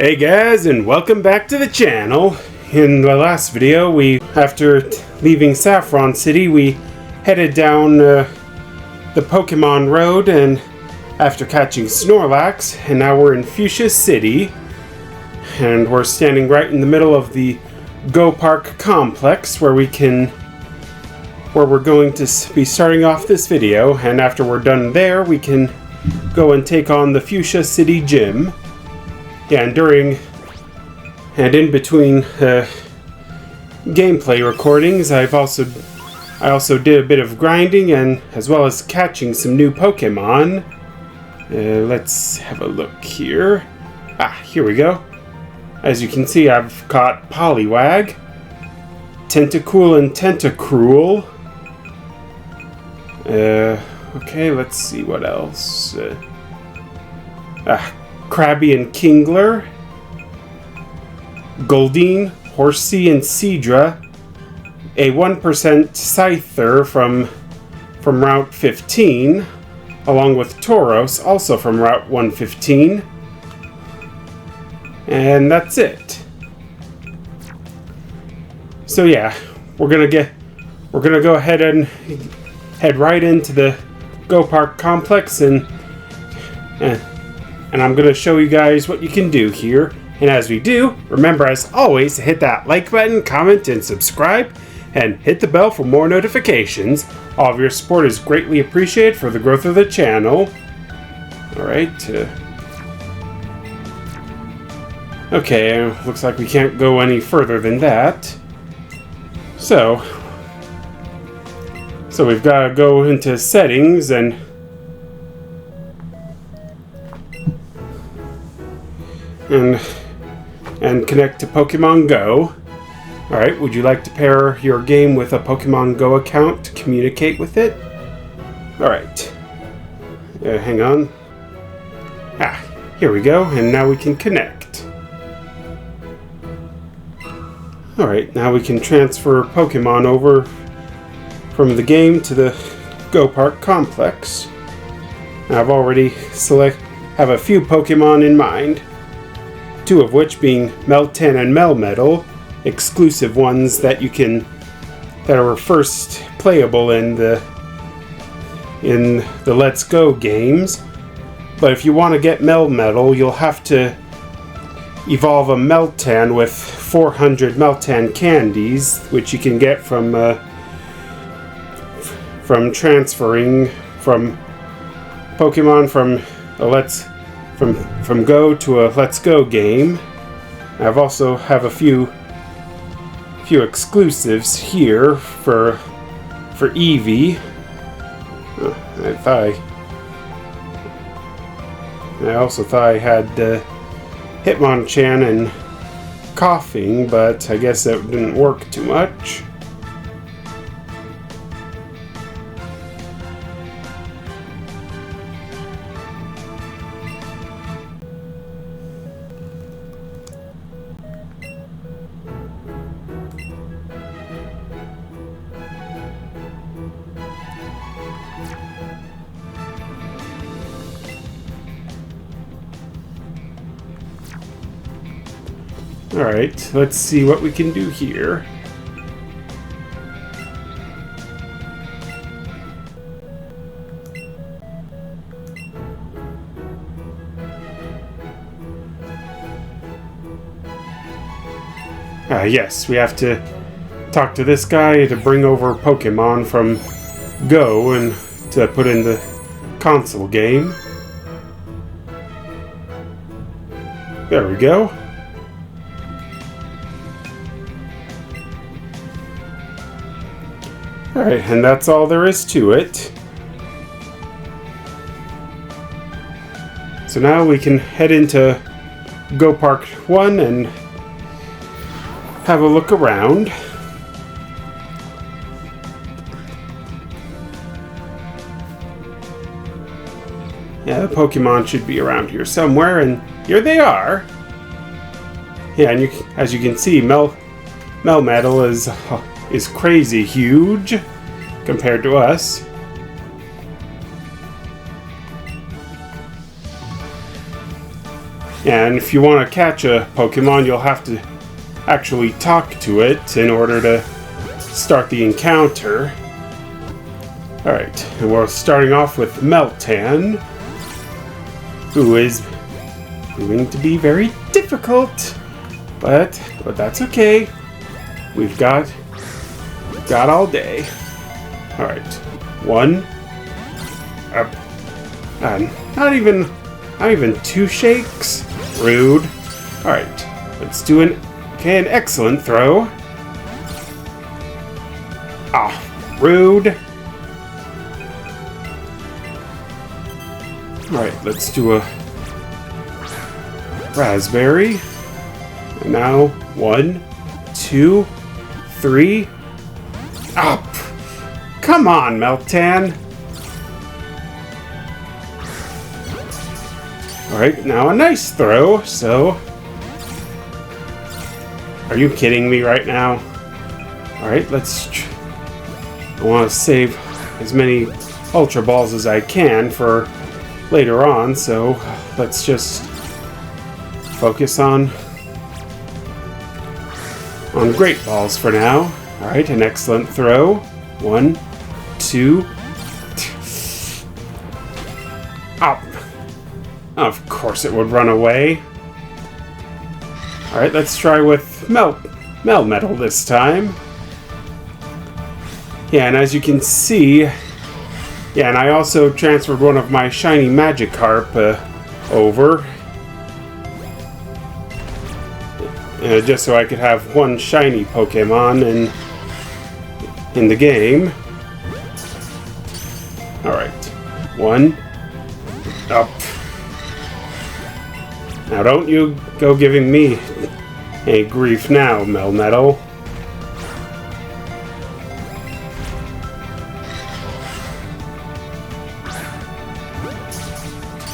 Hey guys, and welcome back to the channel. In the last video, after leaving Saffron City, we headed down the Pokemon Road, and after catching Snorlax, and now we're in Fuchsia City, and we're standing right in the middle of the Go Park complex, where we're going to be starting off this video. And after we're done there, we can go and take on the Fuchsia City Gym. Yeah, and in between gameplay recordings, I also did a bit of grinding, and as well as catching some new Pokemon. Let's have a look here. Here we go. As you can see, I've caught Poliwag, Tentacool, and Tentacruel. Okay, let's see what else. Krabby and Kingler, Goldeen, Horsey, and Seadra, a 1% Scyther from Route 15, along with Tauros, also from Route 115, and that's it. So yeah, we're gonna go ahead and head right into the Go Park complex, and I'm going to show you guys what you can do here. And as we do, remember as always to hit that like button, comment, and subscribe, and hit the bell for more notifications. All of your support is greatly appreciated for the growth of the channel. Alright. Okay, looks like we can't go any further than that. So we've got to go into settings and connect to Pokemon Go. Alright, would you like to pair your game with a Pokemon Go account to communicate with it? Alright. Hang on. Here we go, and now we can connect. Alright, now we can transfer Pokemon over from the game to the Go Park complex. I've already have a few Pokemon in mind. Two of which being Meltan and Melmetal, exclusive ones that are first playable in the Let's Go games. But if you want to get Melmetal, you'll have to evolve a Meltan with 400 Meltan candies, which you can get from transferring from Pokemon from Go to a Let's Go game. I've also have a few exclusives here for Eevee. I also thought I had Hitmonchan and Coughing, but I guess that didn't work too much. Alright, let's see what we can do here. Yes, we have to talk to this guy to bring over Pokemon from Go and to put in the console game. There we go. Alright, and that's all there is to it. So now we can head into Go Park 1 and have a look around. Yeah, the Pokemon should be around here somewhere, and here they are. Yeah, and as you can see, Melmetal is crazy huge compared to us. And if you want to catch a Pokemon, you'll have to actually talk to it in order to start the encounter. Alright, and we're starting off with Meltan, who is going to be very difficult, but that's okay. We've got all day. Alright, one up. Not even 2 shakes. Rude. Alright, let's do an excellent throw. Ah, rude. Alright, let's do a raspberry. And now 1, 2, 3. Up. Come on, Meltan. Alright, now a nice throw, so... Are you kidding me right now? Alright, let's... I want to save as many Ultra Balls as I can for later on, so let's just focus on Great Balls for now. Alright, an excellent throw. 1, 2... Up. Of course it would run away. Alright, let's try with Melmetal this time. Yeah, and as you can see... Yeah, and I also transferred one of my shiny Magikarp over. Just so I could have one shiny Pokemon in the game. Alright. 1. Up. Now don't you go giving me any grief now, Melmetal.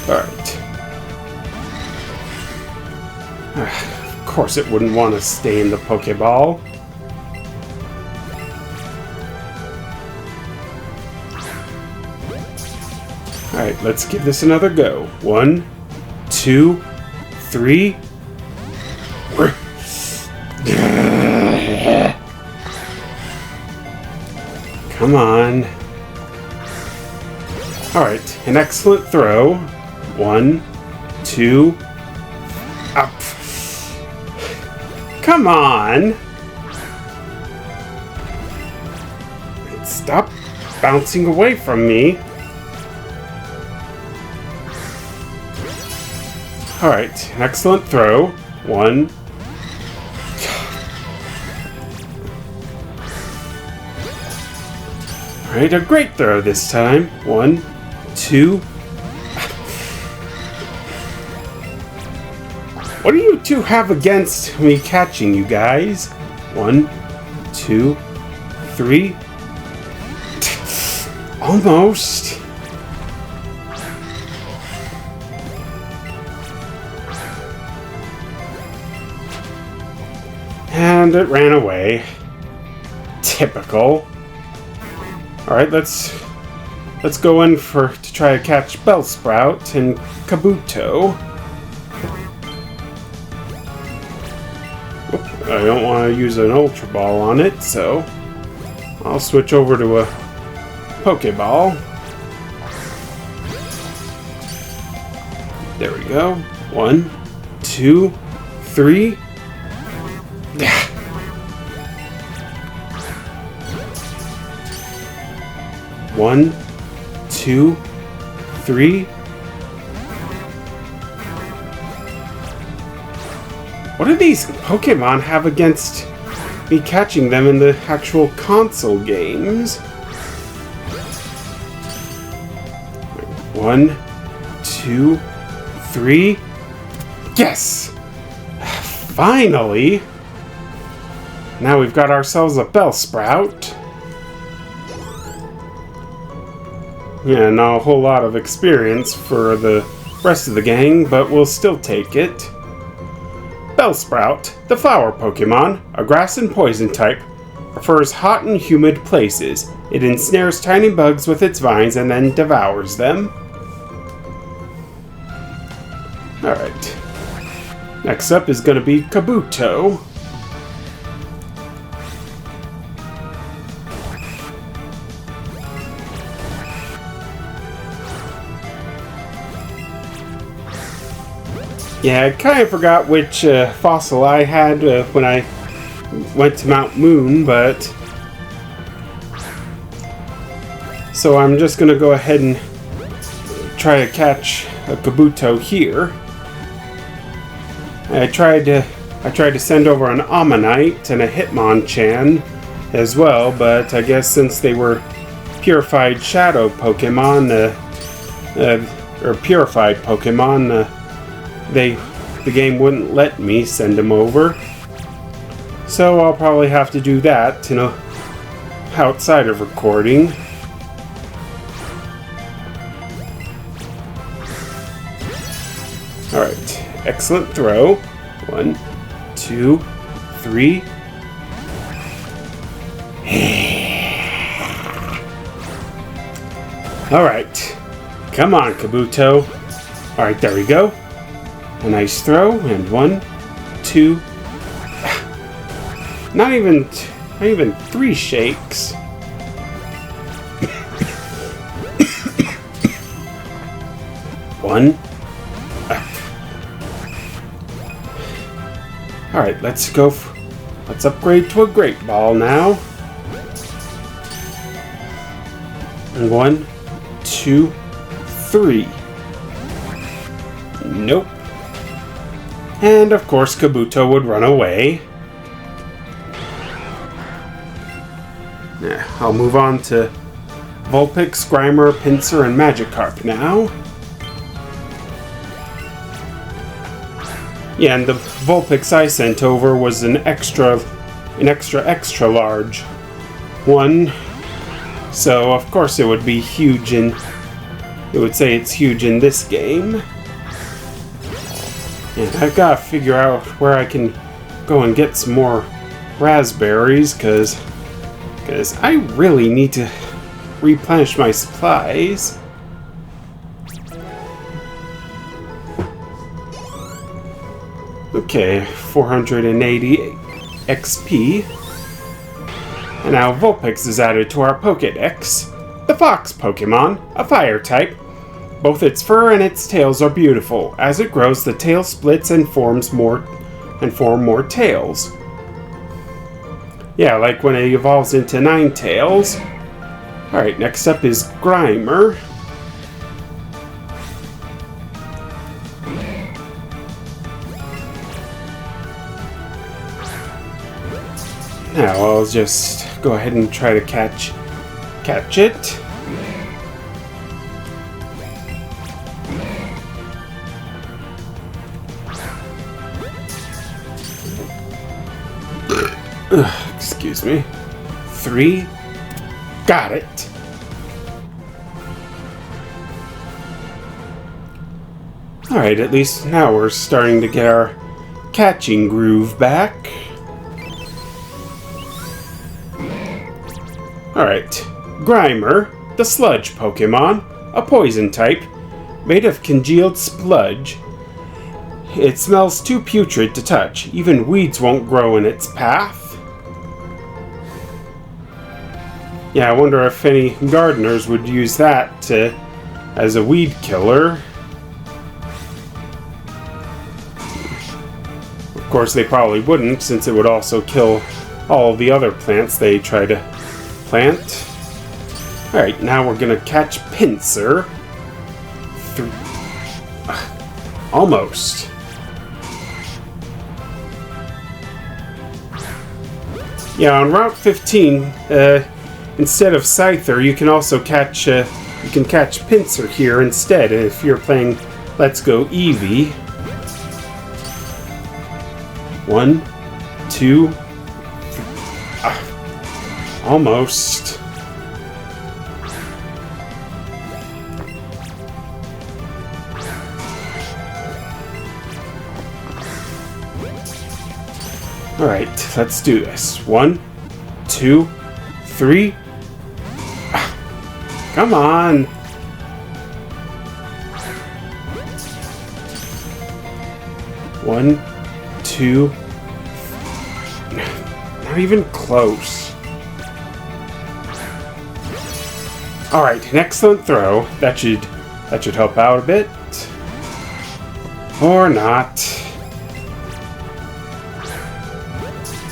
Alright. Of course it wouldn't want to stay in the Pokeball. Alright, let's give this another go. 1, 2, 3. Come on. Alright, an excellent throw. 1, 2, up. Come on. Stop bouncing away from me. Alright, an excellent throw. 1. Alright, a great throw this time. 1, 2. What do you two have against me catching you guys? 1, 2, 3. Almost. And it ran away. Typical. Alright, let's go in to try to catch Bellsprout and Kabuto. I don't want to use an Ultra Ball on it, so I'll switch over to a Pokeball. There we go. 1, 2, 3. 1, 2, 3. What do these Pokemon have against me catching them in the actual console games? 1, 2, 3. Yes! Finally! Now we've got ourselves a Bellsprout. Yeah, not a whole lot of experience for the rest of the gang, but we'll still take it. Bellsprout, the flower Pokemon, a grass and poison type, prefers hot and humid places. It ensnares tiny bugs with its vines and then devours them. Alright. Next up is going to be Kabuto. Yeah, I kind of forgot which fossil I had when I went to Mount Moon, but... So I'm just going to go ahead and try to catch a Kabuto here. I tried to send over an Ammonite and a Hitmonchan as well, but I guess since they were purified shadow Pokemon, or purified Pokemon, the game wouldn't let me send them over. So I'll probably have to do that, outside of recording. Alright, excellent throw. 1, 2, 3. Alright, come on, Kabuto. Alright, there we go. A nice throw, and 1, 2. Not even 3 shakes. One. Alright, let's go. Let's upgrade to a Great Ball now. And 1, 2, 3. Nope. And of course, Kabuto would run away. Yeah, I'll move on to Vulpix, Grimer, Pinsir, and Magikarp now. Yeah, and the Vulpix I sent over was an extra large one. So of course it would be huge it would say it's huge in this game. And I've got to figure out where I can go and get some more raspberries, because I really need to replenish my supplies. Okay, 480 XP. And now Vulpix is added to our Pokédex. The Fox Pokémon, a fire type. Both its fur and its tails are beautiful. As it grows, the tail splits and form more tails. Yeah, like when it evolves into 9 tails. Alright, next up is Grimer. Now I'll just go ahead and try to catch it. Excuse me. 3. Got it. Alright, at least now we're starting to get our catching groove back. Alright, Grimer, the sludge Pokemon, a poison type, made of congealed sludge. It smells too putrid to touch. Even weeds won't grow in its path. Yeah, I wonder if any gardeners would use that as a weed killer. Of course, they probably wouldn't, since it would also kill all the other plants they try to plant. Alright, now we're gonna catch Pinsir. Almost. Yeah, on Route 15, instead of Scyther, you can also catch Pinsir here instead if you're playing Let's Go Eevee. 1, 2, 3. Almost. Alright, let's do this. 1, 2, 3. Come on! One, 2. Not even close. Alright, an excellent throw. That should help out a bit. Or not.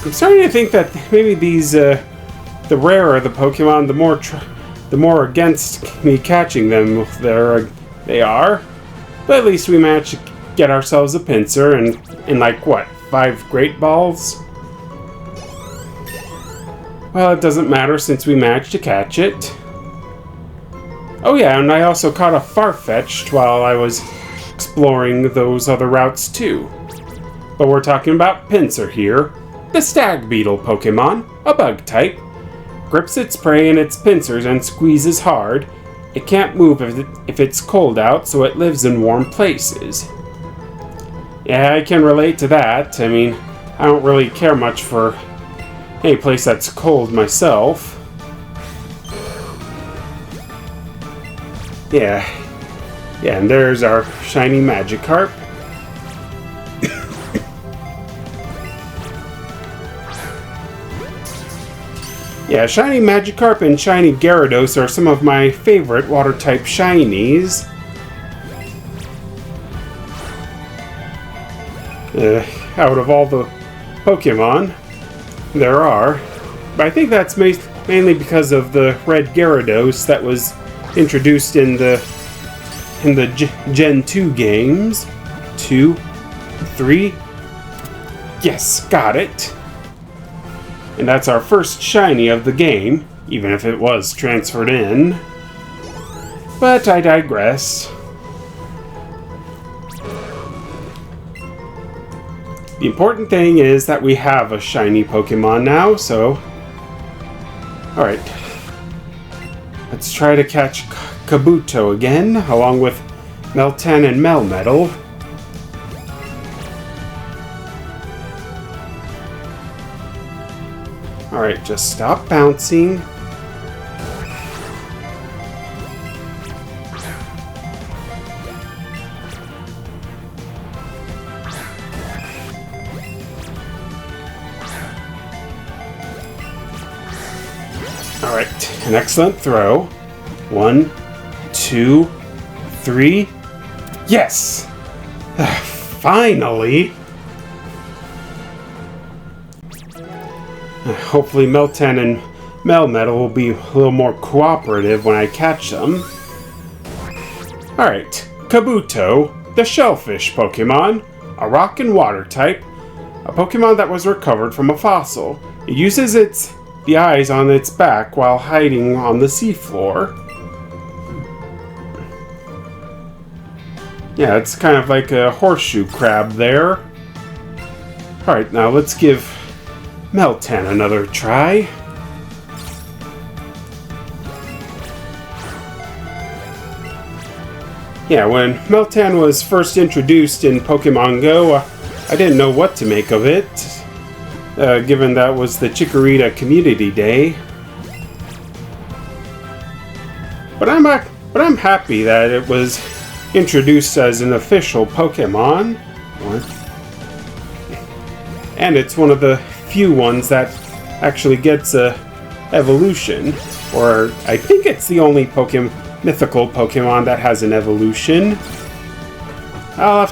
I'm starting to think that maybe these, the rarer the Pokemon, the more against me catching them they are. But at least we managed to get ourselves a Pinsir and like, what, 5 Great Balls? Well, it doesn't matter since we managed to catch it. Oh yeah, and I also caught a Farfetch'd while I was exploring those other routes too. But we're talking about Pinsir here. The Stag Beetle Pokemon, a bug type. Grips its prey in its pincers and squeezes hard. It can't move if it's cold out, so it lives in warm places. Yeah, I can relate to that. I mean, I don't really care much for any place that's cold myself. Yeah, and there's our shiny Magikarp. Yeah, shiny Magikarp and shiny Gyarados are some of my favorite water-type shinies. Out of all the Pokemon there are. But I think that's mainly because of the red Gyarados that was introduced in the Gen 2 games. 2, 3. Yes, got it. And that's our first shiny of the game, even if it was transferred in. But I digress. The important thing is that we have a shiny Pokemon now, so... Alright. Let's try to catch Kabuto again, along with Meltan and Melmetal. Alright, just stop bouncing. Alright, an excellent throw. 1, 2, 3. Yes! Finally! Hopefully Meltan and Melmetal will be a little more cooperative when I catch them. Alright, Kabuto, the shellfish Pokemon, a rock and water type, a Pokemon that was recovered from a fossil. It uses the eyes on its back while hiding on the seafloor. Yeah, it's kind of like a horseshoe crab there. Alright, now let's give Meltan another try. Yeah, when Meltan was first introduced in Pokemon Go, I didn't know what to make of it, given that was the Chikorita Community Day. But I'm happy that it was introduced as an official Pokemon. And it's one of the few ones that actually gets a evolution, or I think it's the only mythical Pokemon that has an evolution. I'll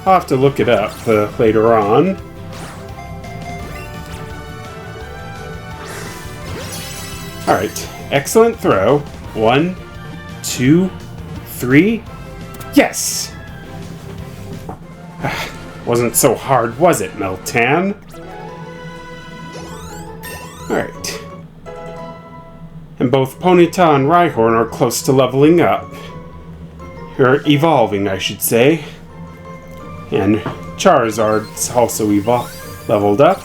have to look it up later on. All right, excellent throw. 1, 2, 3. Yes. Wasn't so hard, was it, Meltan? Alright. And both Ponyta and Rhyhorn are close to leveling up. Or evolving, I should say. And Charizard's also leveled up.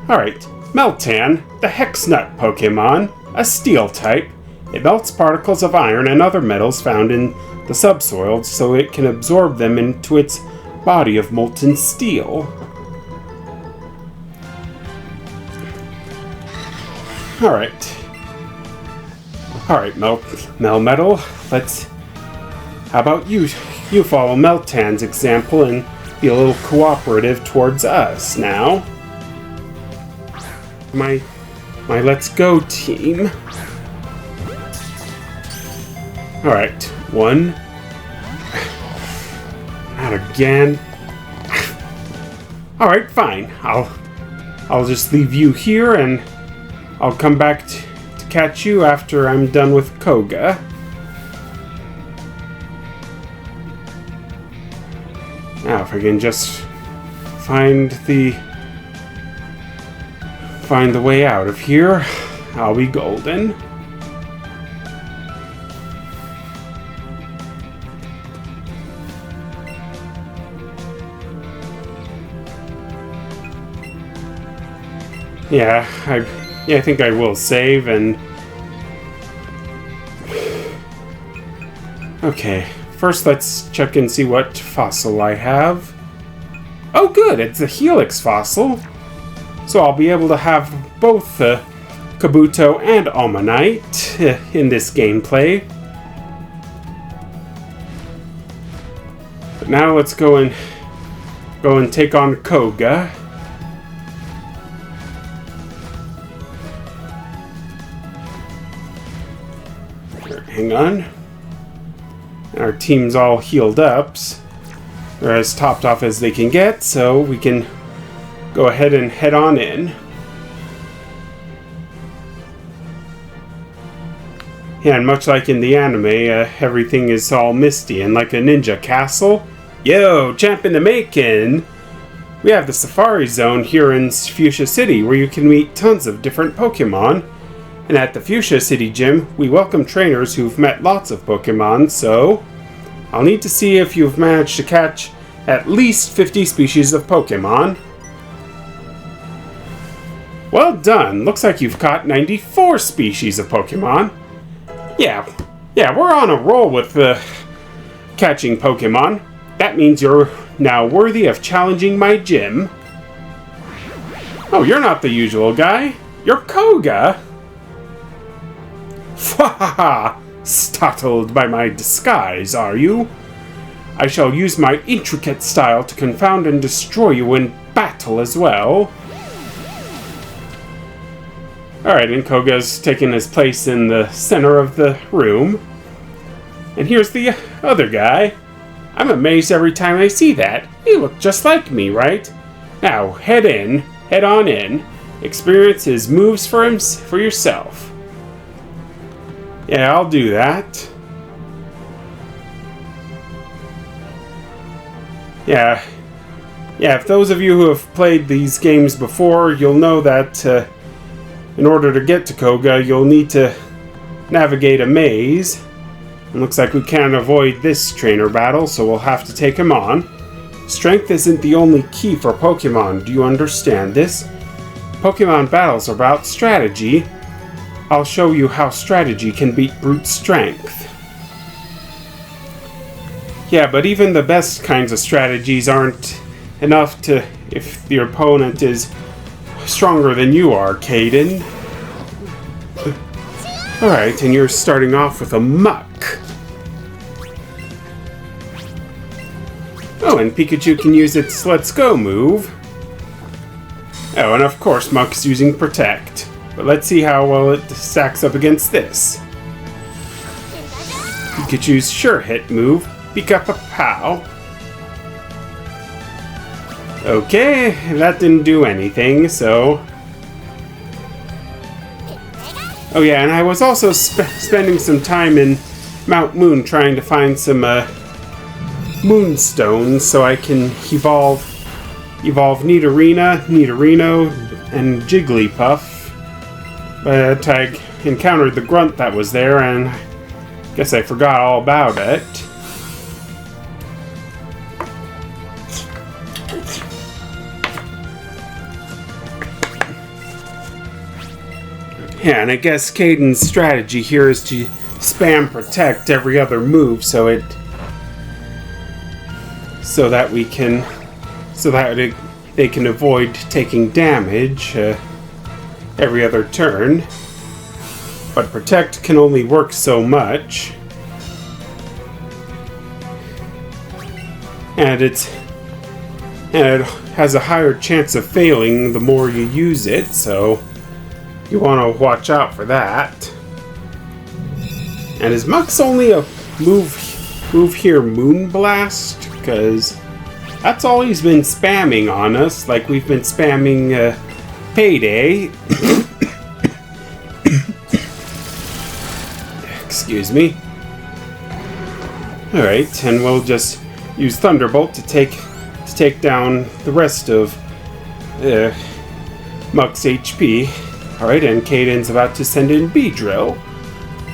Alright, Meltan, the Hexnut Pokemon, a steel type. It melts particles of iron and other metals found in the subsoil so it can absorb them into its body of molten steel. Alright, Melmetal, how about you follow Meltan's example and be a little cooperative towards us now. My Let's Go team. Alright, one. Not again. Alright, fine. I'll just leave you here and I'll come back to catch you after I'm done with Koga. Now if I can just find the way out of here, I'll be golden. Yeah, I think I will save and... Okay, first let's check and see what fossil I have. Oh good, it's a Helix fossil. So I'll be able to have both Kabuto and Almanite in this gameplay. But now let's go and take on Koga. Hang on. Our team's all healed up. They're as topped off as they can get, so we can go ahead and head on in. Yeah, and much like in the anime, everything is all misty and like a ninja castle. Yo, champ in the making! We have the Safari Zone here in Fuchsia City, where you can meet tons of different Pokemon. And at the Fuchsia City Gym, we welcome trainers who've met lots of Pokemon, so I'll need to see if you've managed to catch at least 50 species of Pokemon. Well done! Looks like you've caught 94 species of Pokemon. Yeah, we're on a roll with catching Pokemon. That means you're now worthy of challenging my gym. Oh, you're not the usual guy. You're Koga! Fwahaha! Startled by my disguise, are you? I shall use my intricate style to confound and destroy you in battle as well. Alright, and Koga's taken his place in the center of the room. And here's the other guy. I'm amazed every time I see that. You look just like me, right? Now, head on in. Experience his moves for yourself. Yeah, I'll do that. Yeah, if those of you who have played these games before, you'll know that in order to get to Koga, you'll need to navigate a maze. It looks like we can't avoid this trainer battle, so we'll have to take him on. Strength isn't the only key for Pokemon, do you understand this? Pokemon battles are about strategy. I'll show you how strategy can beat brute strength. Yeah, but even the best kinds of strategies aren't enough if the opponent is stronger than you are, Caden. Alright, and you're starting off with a Muck. Oh, and Pikachu can use its Let's Go move. Oh, and of course Muck's using Protect. But let's see how well it stacks up against this. Pikachu's Sure Hit move, Pika-Pa-Pow. Okay, that didn't do anything, so... Oh yeah, and I was also spending some time in Mount Moon trying to find some Moonstones so I can evolve Nidorino, and Jigglypuff. But I encountered the grunt that was there, and I guess I forgot all about it. Yeah, and I guess Caden's strategy here is to spam Protect every other move so that they can avoid taking damage every other turn. But Protect can only work so much. And and it has a higher chance of failing the more you use it, so you want to watch out for that. And is Mux only a move here Moonblast? Because that's all he's been spamming on us, like we've been spamming Payday. Excuse me. Alright, and we'll just use Thunderbolt to take down the rest of Mux HP. Alright, and Caden's about to send in Beedrill.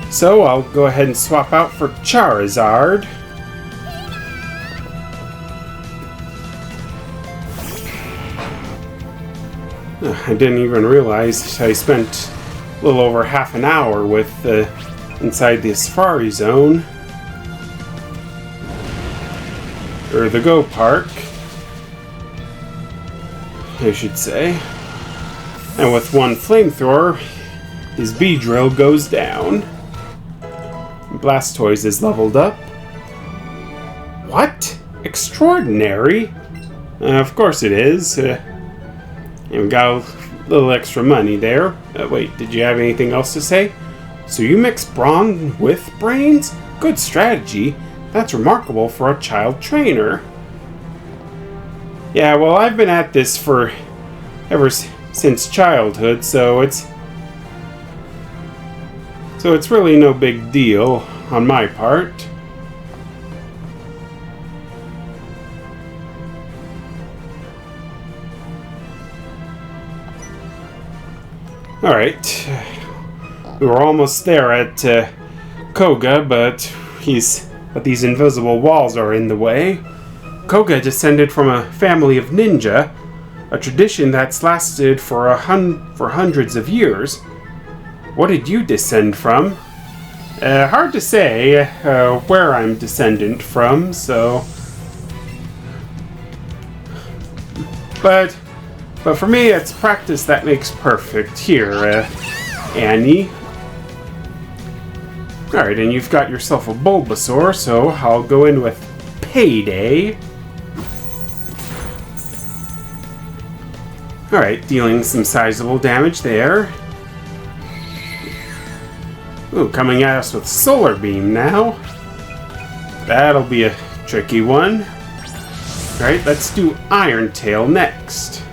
So I'll go ahead and swap out for Charizard. I didn't even realize I spent a little over half an hour with inside the Safari Zone. Or the Go Park, I should say. And with one flamethrower, his Beedrill goes down. Blastoise is leveled up. What? Extraordinary? Of course it is. And we got a little extra money there. Wait, did you have anything else to say? So you mix brawn with brains? Good strategy. That's remarkable for a child trainer. Yeah, well, I've been at this for ever since childhood, so it's really no big deal on my part. Alright. We were almost there at Koga, but these invisible walls are in the way. Koga descended from a family of ninja, a tradition that's lasted for hundreds of years. What did you descend from? Hard to say where I'm descendant from, so... But for me, it's practice that makes perfect. Here, Annie. Alright, and you've got yourself a Bulbasaur, so I'll go in with Payday. Alright, dealing some sizable damage there. Ooh, coming at us with Solar Beam now. That'll be a tricky one. Alright, let's do Iron Tail next.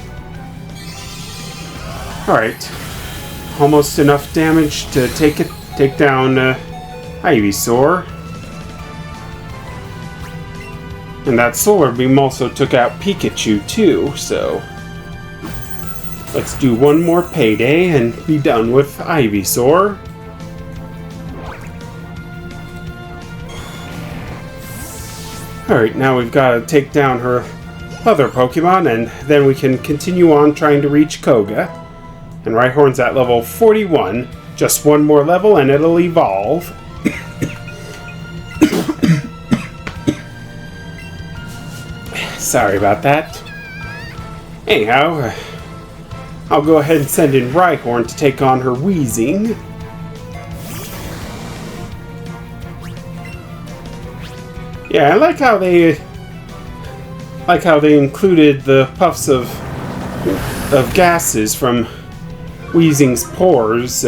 Alright. Almost enough damage to take down Ivysaur. And that Solar Beam also took out Pikachu too, so... Let's do one more Payday and be done with Ivysaur. Alright, now we've got to take down her other Pokemon, and then we can continue on trying to reach Koga. And Rhyhorn's at level 41. Just one more level and it'll evolve. Sorry about that. Anyhow, I'll go ahead and send in Rhyhorn to take on her Weezing. Yeah, I like how they included the puffs of gases from Weezing's pores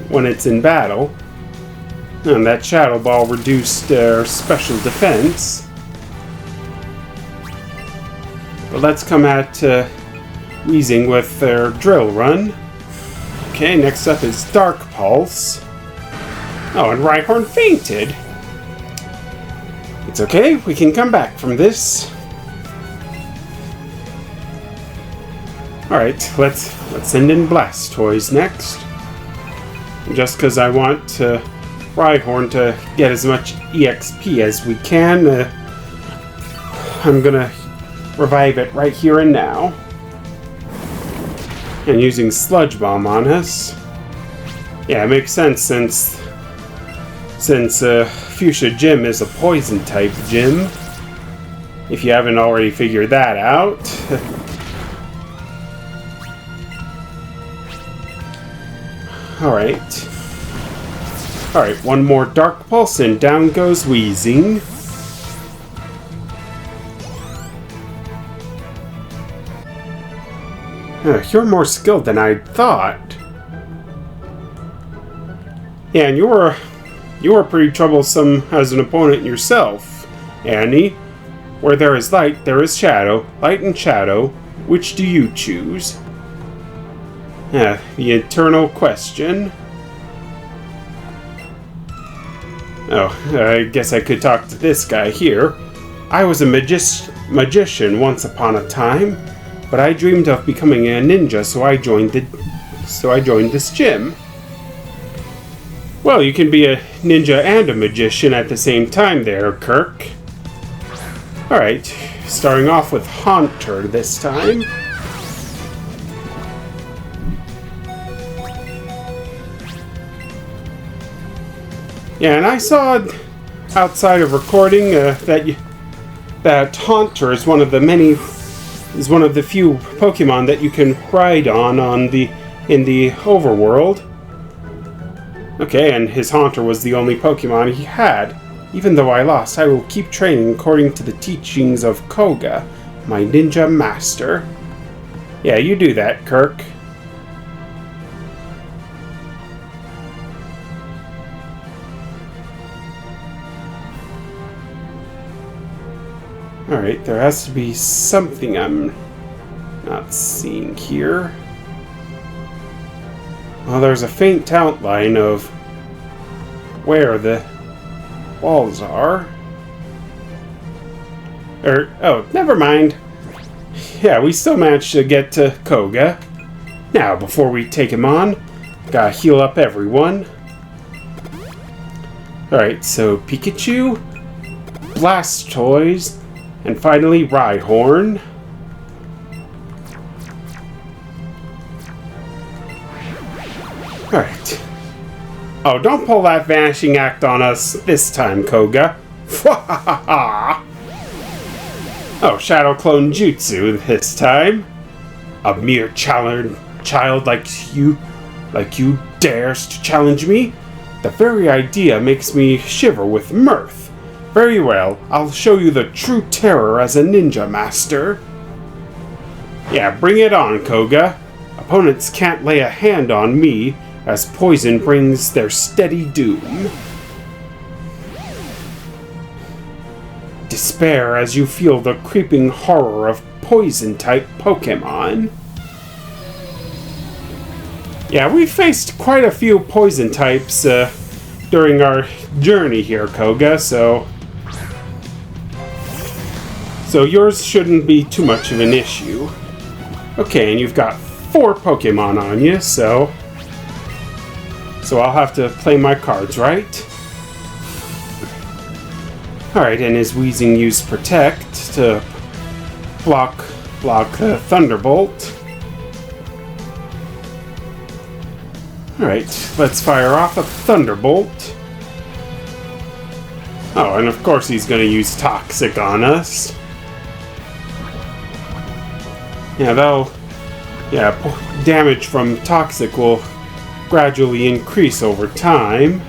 when it's in battle. And that Shadow Ball reduced their special defense. But let's come at Weezing with their Drill Run. Okay, next up is Dark Pulse. Oh, and Rhyhorn fainted. It's okay, we can come back from this. Alright, let's send in Blastoise next. Just because I want Rhyhorn to get as much EXP as we can, I'm gonna revive it right here and now. And using Sludge Bomb on us. Yeah, it makes sense since Fuchsia Gym is a poison type gym. If you haven't already figured that out. Alright. Alright, one more Dark Pulse and down goes Weezing. You're more skilled than I thought. Yeah, and you were pretty troublesome as an opponent yourself, Annie. Where there is light, there is shadow. Light and shadow, which do you choose? The eternal question. Oh, I guess I could talk to this guy here. I was a magician once upon a time, but I dreamed of becoming a ninja, so I joined this gym. Well, you can be a ninja and a magician at the same time there, Kirk. Alright, starting off with Haunter this time. Yeah, and I saw outside of recording that Haunter is one of the few Pokemon that you can ride on in the overworld. Okay, and his Haunter was the only Pokemon he had. Even though I lost, I will keep training according to the teachings of Koga, my ninja master. Yeah, you do that, Kirk. Alright, there has to be something I'm not seeing here. Well, there's a faint outline of where the walls are. Oh, never mind. Yeah, we still managed to get to Koga. Now, before we take him on, gotta heal up everyone. Alright, so Pikachu, Blastoise, and finally Rhyhorn. Alright. Oh, don't pull that vanishing act on us this time, Koga. Oh, Shadow Clone Jutsu this time. A mere child like you dares to challenge me? The very idea makes me shiver with mirth. Very well, I'll show you the true terror as a ninja master. Yeah, bring it on, Koga. Opponents can't lay a hand on me, as poison brings their steady doom. Despair as you feel the creeping horror of poison-type Pokemon. Yeah, we faced quite a few poison types during our journey here, Koga, so yours shouldn't be too much of an issue. Okay, and you've got 4 Pokemon on you, so I'll have to play my cards right. Alright, and his Weezing used Protect to block the Thunderbolt. Alright, let's fire off a Thunderbolt. Oh, and of course he's going to use Toxic on us. Damage from Toxic will gradually increase over time.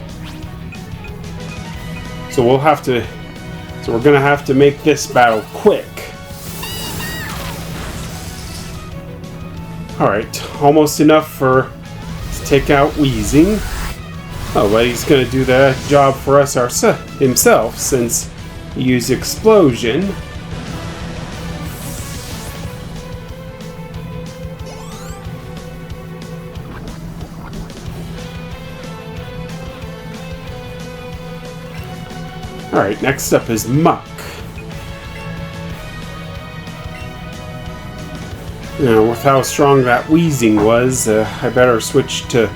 So we're gonna have to make this battle quick. Alright, almost enough to take out Weezing. Oh, but he's gonna do the job for us himself since he used Explosion. Alright, next up is Muck. Now, with how strong that Weezing was, I better switch to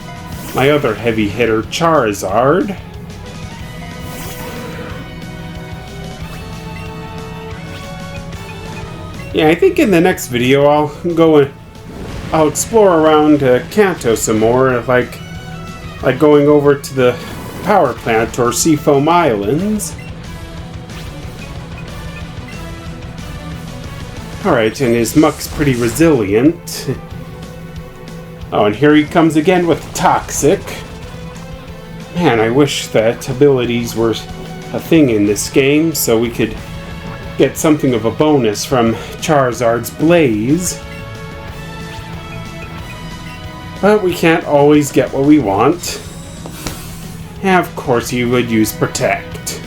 my other heavy hitter, Charizard. Yeah, I think in the next video I'll explore around Kanto some more, like going over to the power plant or Seafoam Islands. Alright, and his Muck's pretty resilient. Oh, and here he comes again with Toxic. Man, I wish that abilities were a thing in this game, so we could get something of a bonus from Charizard's Blaze. But we can't always get what we want. And of course you would use Protect.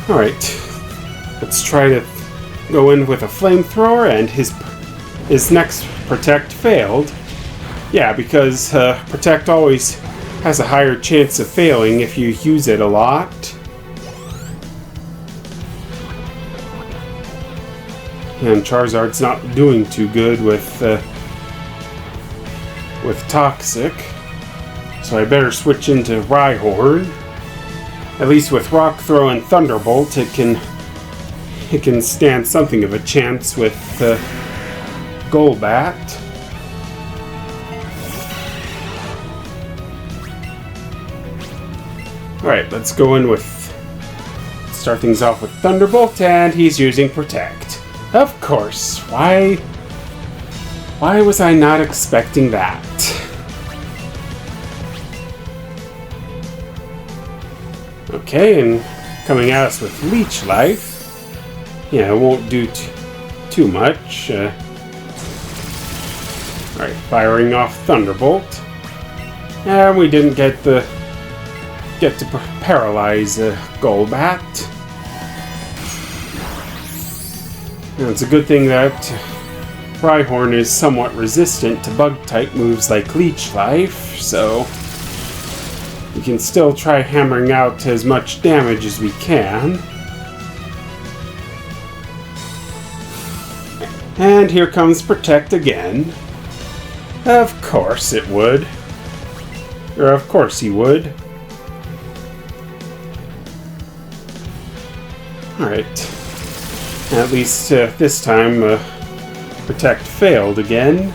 Alright. Let's try to go in with a flamethrower, and his next Protect failed. Yeah, because Protect always has a higher chance of failing if you use it a lot. And Charizard's not doing too good with Toxic, so I better switch into Rhyhorn. At least with Rock Throw and Thunderbolt, it can stand something of a chance with Golbat. Alright, let's go in with... Start things off with Thunderbolt, and he's using Protect. Of course. Why was I not expecting that? Okay, and coming at us with Leech Life. Yeah, it won't do too much. Alright, firing off Thunderbolt. And we didn't get to paralyze Golbat. And it's a good thing that Rhyhorn is somewhat resistant to Bug-type moves like Leech Life, so we can still try hammering out as much damage as we can. And here comes Protect again. Of course it would. Or of course he would. Alright. At least this time Protect failed again.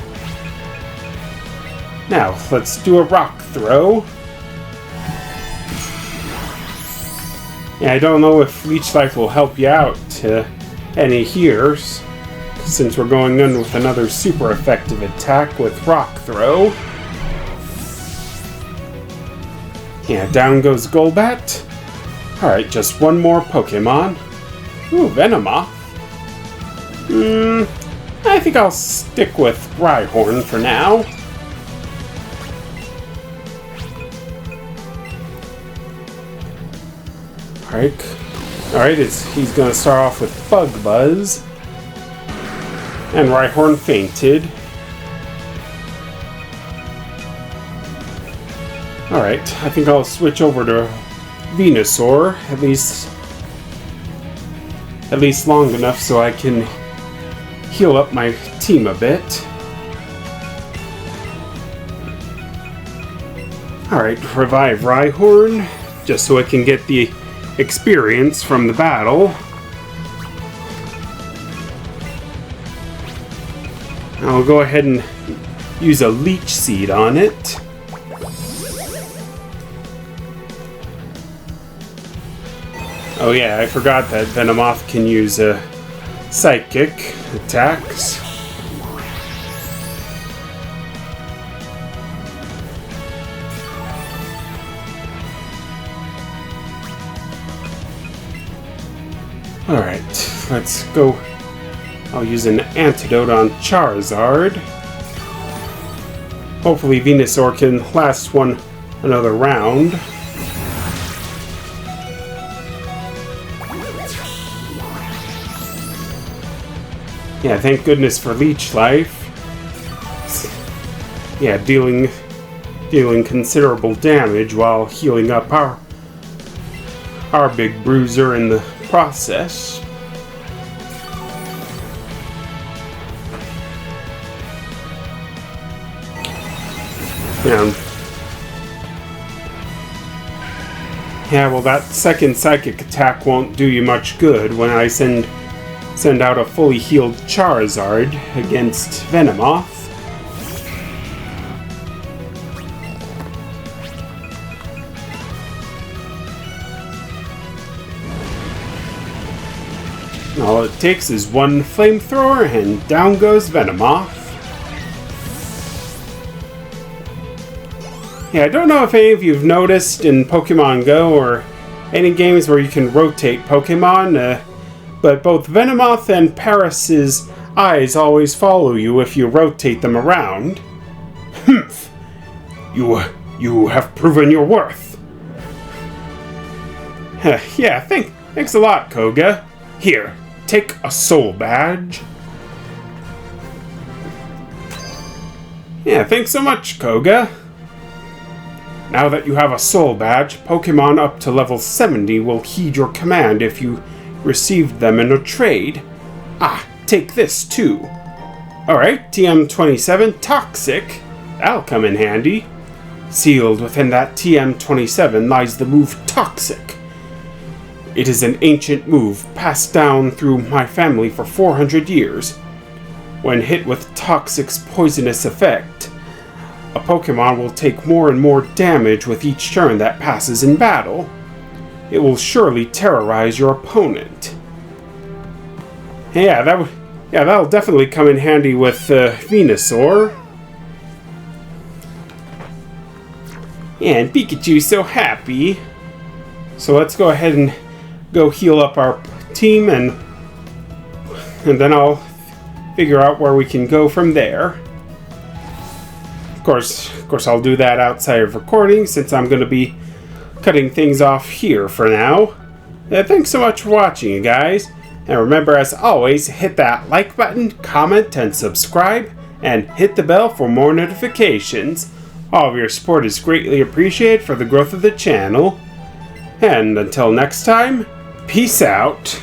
Now, let's do a Rock Throw. Yeah, I don't know if Leech Life will help you out any here, since we're going in with another super effective attack with Rock Throw. Yeah, down goes Golbat. Alright, just one more Pokemon. Ooh, Venomoth. I think I'll stick with Rhyhorn for now. Alright, he's gonna start off with Bug Buzz. And Rhyhorn fainted. Alright, I think I'll switch over to Venusaur, at least long enough so I can heal up my team a bit. Alright, revive Rhyhorn, just so I can get the experience from the battle. I'll go ahead and use a Leech Seed on it. Oh yeah, I forgot that Venomoth can use Psychic attacks. Alright, let's go. I'll use an antidote on Charizard. Hopefully Venusaur can last another round. Yeah, thank goodness for Leech Life. Yeah, dealing considerable damage while healing up our big bruiser in the process. Yeah, well, that second Psychic attack won't do you much good when I send out a fully healed Charizard against Venomoth. All it takes is one flamethrower and down goes Venomoth. Yeah, I don't know if any of you have noticed in Pokemon Go or any games where you can rotate Pokemon, but both Venomoth and Paris's eyes always follow you if you rotate them around. Humph! You have proven your worth. Yeah, thanks a lot, Koga. Here, take a soul badge. Yeah, thanks so much, Koga. Now that you have a soul badge, Pokemon up to level 70 will heed your command if you received them in a trade. Ah, take this too. Alright, TM27 Toxic. That'll come in handy. Sealed within that TM27 lies the move Toxic. It is an ancient move passed down through my family for 400 years. When hit with Toxic's poisonous effect, a Pokemon will take more and more damage with each turn that passes in battle. It will surely terrorize your opponent. Yeah, that'll definitely come in handy with Venusaur. And Pikachu's so happy. So let's go ahead and go heal up our team, and then I'll figure out where we can go from there. Of course, I'll do that outside of recording since I'm going to be cutting things off here for now. Thanks so much for watching, you guys. And remember, as always, hit that like button, comment, and subscribe, and hit the bell for more notifications. All of your support is greatly appreciated for the growth of the channel. And until next time, peace out.